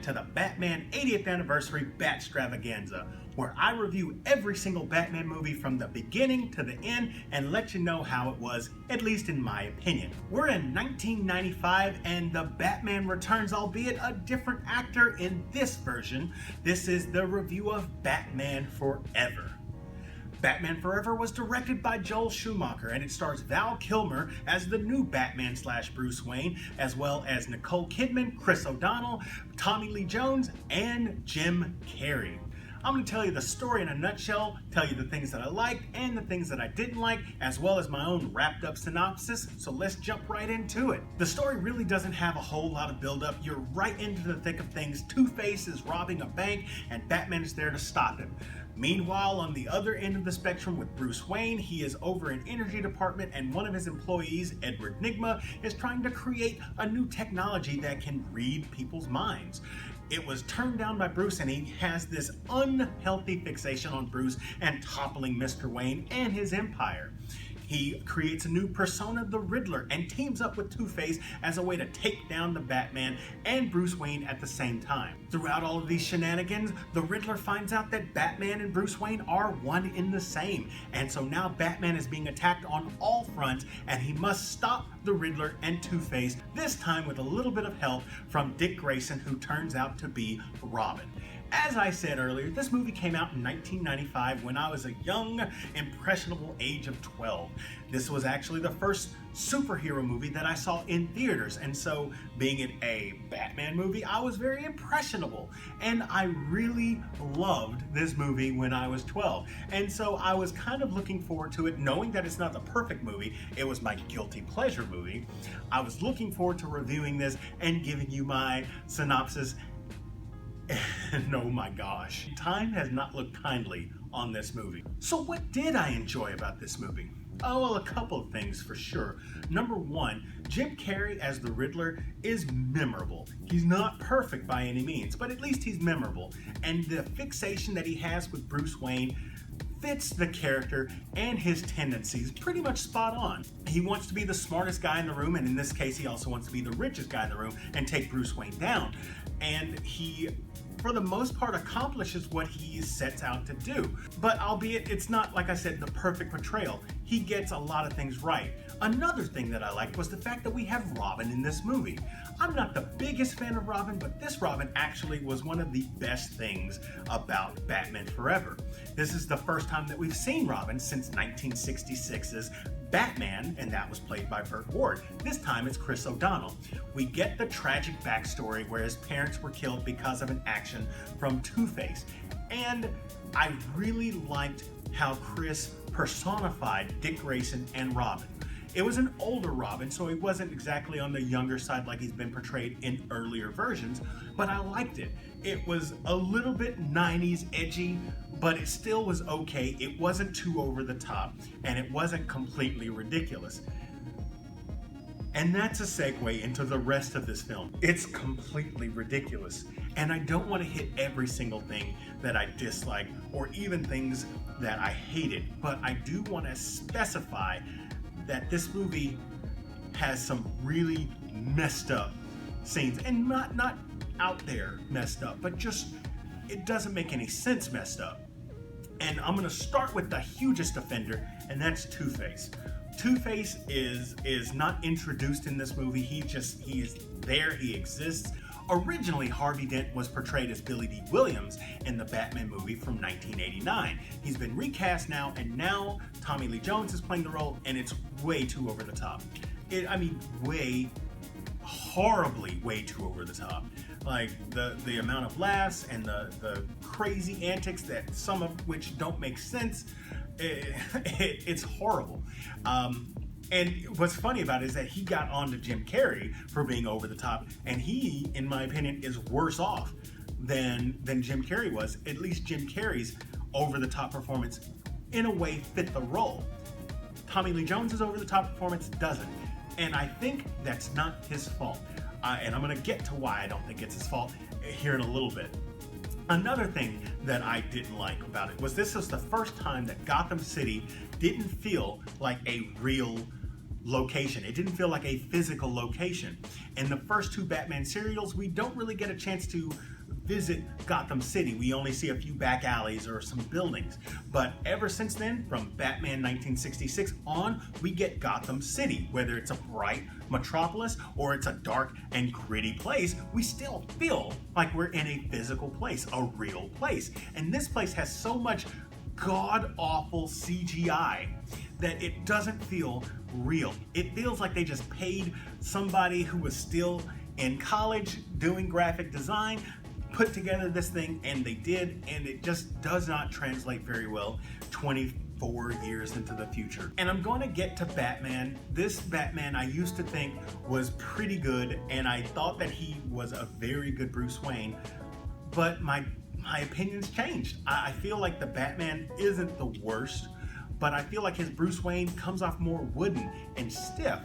to the Batman 80th Anniversary Batstravaganza, where I review every single Batman movie from the beginning to the end and let you know how it was, at least in my opinion. We're in 1995 and the Batman returns, albeit a different actor in this version. This is the review of Batman Forever. Batman Forever was directed by Joel Schumacher, and it stars Val Kilmer as the new Batman / Bruce Wayne, as well as Nicole Kidman, Chris O'Donnell, Tommy Lee Jones, and Jim Carrey. I'm going to tell you the story in a nutshell, tell you the things that I liked and the things that I didn't like, as well as my own wrapped up synopsis, so let's jump right into it. The story really doesn't have a whole lot of build up. You're right into the thick of things. Two-Face is robbing a bank and Batman is there to stop him. Meanwhile, on the other end of the spectrum with Bruce Wayne, he is over in energy department and one of his employees, Edward Nygma, is trying to create a new technology that can read people's minds. It was turned down by Bruce, and he has this unhealthy fixation on Bruce and toppling Mr. Wayne and his empire. He creates a new persona, the Riddler, and teams up with Two-Face as a way to take down the Batman and Bruce Wayne at the same time. Throughout all of these shenanigans, the Riddler finds out that Batman and Bruce Wayne are one in the same, and so now Batman is being attacked on all fronts, and he must stop the Riddler and Two-Face, this time with a little bit of help from Dick Grayson, who turns out to be Robin. As I said earlier, this movie came out in 1995 when I was a young, impressionable age of 12. This was actually the first superhero movie that I saw in theaters, and so being it a Batman movie, I was very impressionable, and I really loved this movie when I was 12. And so I was kind of looking forward to it, knowing that it's not the perfect movie, it was my guilty pleasure movie. I was looking forward to reviewing this and giving you my synopsis. And oh my gosh, time has not looked kindly on this movie. So what did I enjoy about this movie? Oh, well, a couple of things for sure. Number one, Jim Carrey as the Riddler is memorable. He's not perfect by any means, but at least he's memorable. And the fixation that he has with Bruce Wayne fits the character and his tendencies pretty much spot on. He wants to be the smartest guy in the room, and in this case, he also wants to be the richest guy in the room and take Bruce Wayne down. And he, for the most part, accomplishes what he sets out to do. But albeit it's not, like I said, the perfect portrayal, he gets a lot of things right. Another thing that I liked was the fact that we have Robin in this movie. I'm not the biggest fan of Robin, but this Robin actually was one of the best things about Batman Forever. This is the first time that we've seen Robin since 1966's Batman, and that was played by Burt Ward. This time it's Chris O'Donnell. We get the tragic backstory where his parents were killed because of an action from Two-Face. And I really liked how Chris personified Dick Grayson and Robin. It was an older Robin, so he wasn't exactly on the younger side like he's been portrayed in earlier versions, but I liked it. It was a little bit 90s edgy, but it still was okay. It wasn't too over the top, and it wasn't completely ridiculous. And that's a segue into the rest of this film. It's completely ridiculous, and I don't want to hit every single thing that I dislike or even things that I hated, but I do want to specify that this movie has some really messed up scenes, and not out there messed up, but just it doesn't make any sense messed up. And I'm gonna start with the hugest offender, and that's Two-Face. Two-Face is not introduced in this movie. He is there, he exists. Originally, Harvey Dent was portrayed as Billy D. Williams in the Batman movie from 1989. He's been recast now, and now Tommy Lee Jones is playing the role, and it's way too over the top. Horribly way too over the top. Like the amount of laughs and the crazy antics, that some of which don't make sense, it's horrible. And what's funny about it is that he got on to Jim Carrey for being over the top, and he, in my opinion, is worse off than Jim Carrey was. At least Jim Carrey's over the top performance in a way fit the role. Tommy Lee Jones's over the top performance doesn't, and I think that's not his fault. And I'm gonna get to why I don't think it's his fault here in a little bit. Another thing that I didn't like about it was this was the first time that Gotham City didn't feel like a real location. It didn't feel like a physical location. In the first two Batman serials, we don't really get a chance to visit Gotham City. We only see a few back alleys or some buildings. But ever since then, from Batman 1966 on, we get Gotham City. Whether it's a bright metropolis or it's a dark and gritty place, we still feel like we're in a physical place, a real place. And this place has so much god-awful CGI that it doesn't feel real. It feels like they just paid somebody who was still in college doing graphic design, put together this thing, and they did, and it just does not translate very well 24 years into the future. And I'm going to get to Batman. This Batman I used to think was pretty good, and I thought that he was a very good Bruce Wayne, but my opinions changed. I feel like the Batman isn't the worst, but I feel like his Bruce Wayne comes off more wooden and stiff.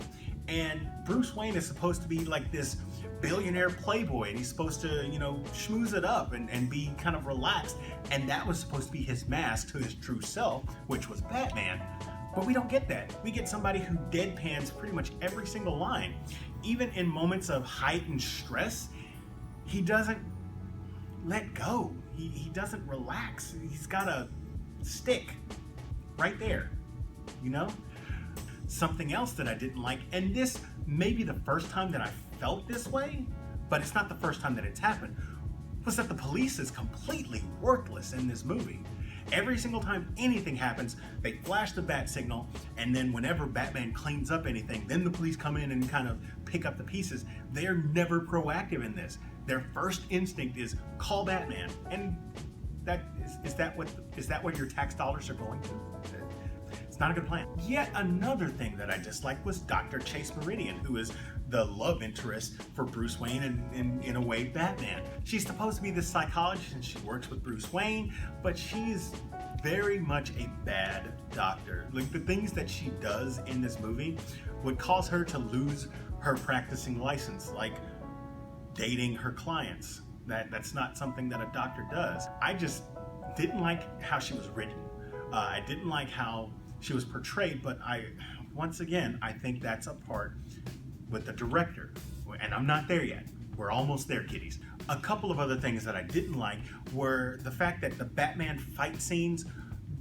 And Bruce Wayne is supposed to be like this billionaire playboy, and he's supposed to, you know, schmooze it up and be kind of relaxed. And that was supposed to be his mask to his true self, which was Batman. But we don't get that. We get somebody who deadpans pretty much every single line. Even in moments of heightened stress, he doesn't let go. He doesn't relax. He's got a stick right there, you know? Something else that I didn't like, and this may be the first time that I felt this way, but it's not the first time that it's happened, was that the police is completely worthless in this movie. Every single time anything happens, they flash the bat signal, and then whenever Batman cleans up anything, then the police come in and kind of pick up the pieces. They're never proactive in this. Their first instinct is call Batman, and is that what your tax dollars are going to? It's not a good plan. Yet another thing that I disliked was Dr. Chase Meridian, who is the love interest for Bruce Wayne and in a way, Batman. She's supposed to be this psychologist and she works with Bruce Wayne, but she's very much a bad doctor. Like, the things that she does in this movie would cause her to lose her practicing license, like dating her clients. That's not something that a doctor does. I just didn't like how she was written. I didn't like how she was portrayed, but once again, I think that's a part with the director, and I'm not there yet. We're almost there, kiddies. A couple of other things that I didn't like were the fact that the Batman fight scenes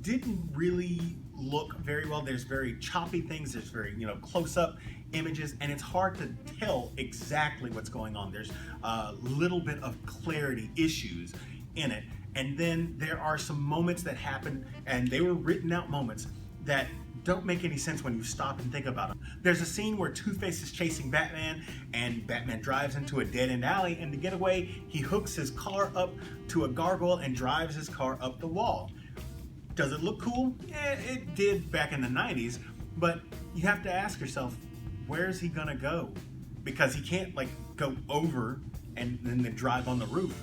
didn't really look very well. There's very choppy things, there's very, close-up images, and it's hard to tell exactly what's going on. There's a little bit of clarity issues in it. And then there are some moments that happen, and they were written out moments that don't make any sense when you stop and think about them. There's a scene where Two-Face is chasing Batman, and Batman drives into a dead-end alley, and to get away, he hooks his car up to a gargoyle and drives his car up the wall. Does it look cool? Yeah, it did back in the 90s, but you have to ask yourself, where's he gonna go? Because he can't go over and then drive on the roof.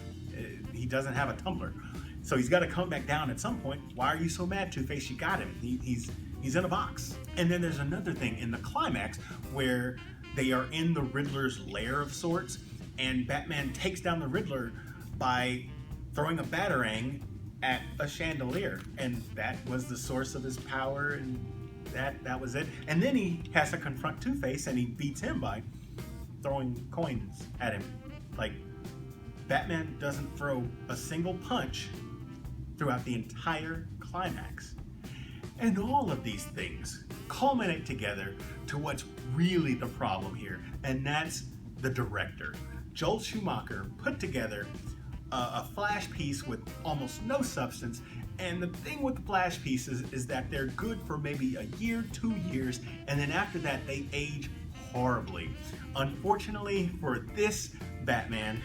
He doesn't have a tumbler. So he's got to come back down at some point. Why are you so mad, Two-Face? You got him. He's in a box. And then there's another thing in the climax where they are in the Riddler's lair of sorts, and Batman takes down the Riddler by throwing a batarang at a chandelier, and that was the source of his power, and that was it. And then he has to confront Two-Face, and he beats him by throwing coins at him. Batman doesn't throw a single punch throughout the entire climax. And all of these things culminate together to what's really the problem here, and that's the director. Joel Schumacher put together a flash piece with almost no substance, and the thing with the flash pieces is that they're good for maybe a year, 2 years, and then after that they age horribly. Unfortunately for this Batman,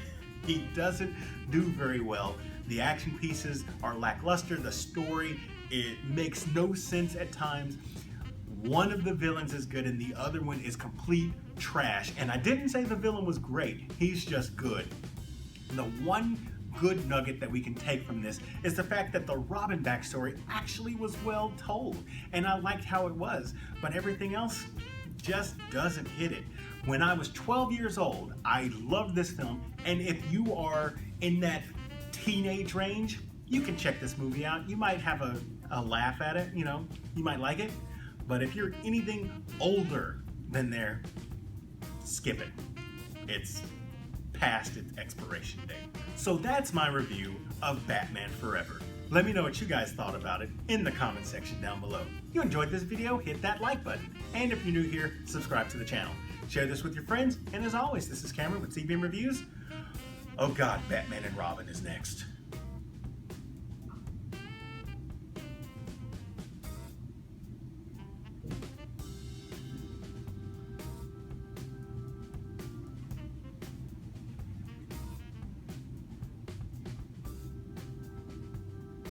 he doesn't do very well. The action pieces are lackluster. The story, it makes no sense at times. One of the villains is good and the other one is complete trash. And I didn't say the villain was great. He's just good. And the one good nugget that we can take from this is the fact that the Robin backstory actually was well told. And I liked how it was. But everything else just doesn't hit it. When I was 12 years old, I loved this film, and if you are in that teenage range, you can check this movie out. You might have a laugh at it, you might like it, but if you're anything older than there, skip it. It's past its expiration date. So that's my review of Batman Forever. Let me know what you guys thought about it in the comment section down below. If you enjoyed this video, hit that like button. And if you're new here, subscribe to the channel. Share this with your friends. And as always, this is Cameron with CBM Reviews. Oh God, Batman and Robin is next.